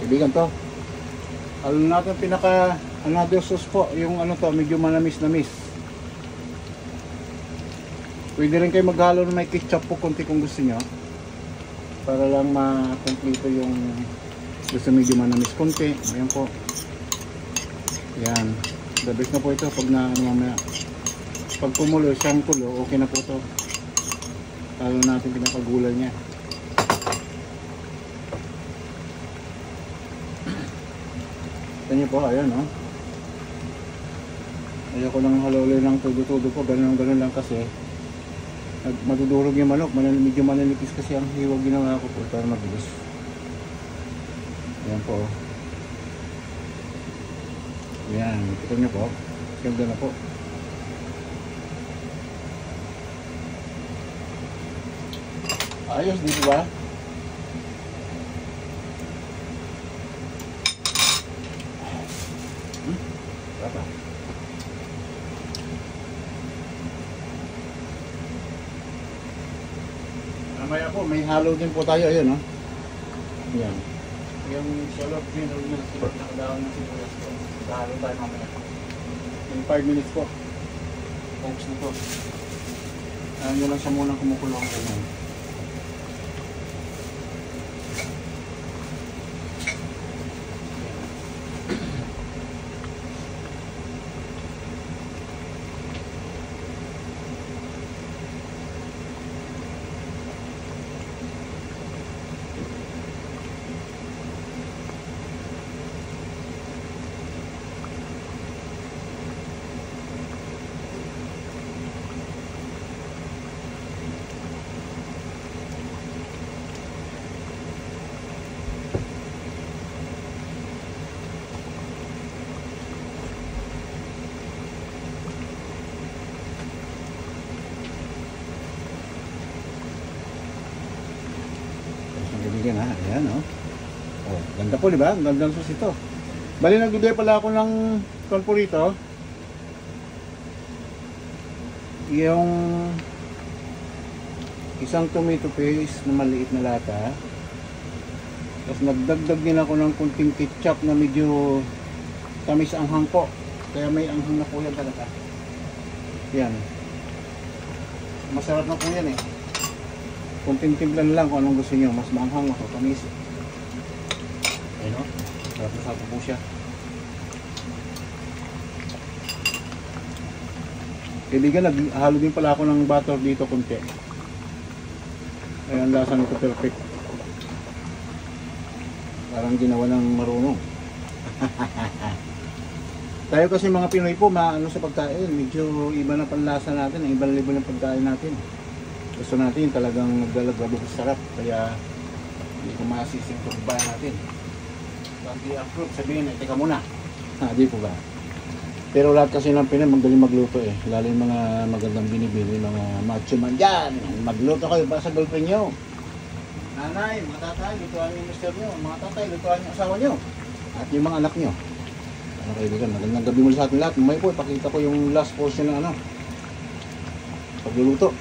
Kaibigan to. Alam natin pinaka another sauce po, yung ano to, medyo manamis-namis. Pwede rin kayo maghalo ng may ketchup po konti kung gusto nyo. Para lang makomplito yung gusto medyo manamis konti. Ayan po. Yan. The best na po ito pag na ano, mamaya. Pag kumulo, siyang kulo, okay na po ito. Lalo natin pinakagulay niya. Yan po, ayan o. Ayoko lang halawin ng tudo-tudo po, ganun lang kasi madudurog yung manok, medyo mananipis kasi ang hiwag ginawa ko po para mabilis. Ayan po. Ayan, kita nyo po. Ganda na po. Ayos, di ba? Apa? Mamaya po, may halo din po tayo, ayun, no? Yan. Yung shallow green or yung nakadaon ng sibuyas po. Halo tayo mamaya. In 5 minutes po. Focus na po. Ayan nyo lang siya muna kumukulong. Ayan. Kaibigan ha, ayan o. Oh, ganda po diba? Gandang sus ito. Bali nagbibigay pala ako ng konpurito. Yung isang tomato paste na maliit na lata. Tapos nagdagdag din ako ng kunting ketchup na medyo tamis anghang po. Kaya may anghang na po yan talaga. Yan. Masarap na po yan eh. Kunting timplan lang kung anong gusto nyo. Mas maanghang, mas matamis. Ayun o. Sarap na sarap po siya. Kaibigan, naghalo din pala ako ng butter dito kunti. Ayan, lasa nito perfect. Parang ginawa ng marunong. Tayo kasi mga Pinoy po, maano sa pagkain. Medyo iba na panlasa natin. Ang ibang level ng pagkain natin. Gusto natin talagang naglalagabo sa sarap, kaya hindi ko masising turbahan natin. Pag i-approve, sabihin, teka muna. Di po ba? Pero lahat kasi ng Pinay magaling magluto eh. Lalo yung mga magandang binibili, mga macho man dyan. Magluto kayo para sa girlfriend nyo. Nanay, mga tatay, lutuan yung mister nyo. Mga tatay, lutuan yung asawa nyo. At yung mga anak nyo. Ano kaibigan, magandang gabi muli sa atin lahat. May po, ipakita ko yung last portion ng pagluluto.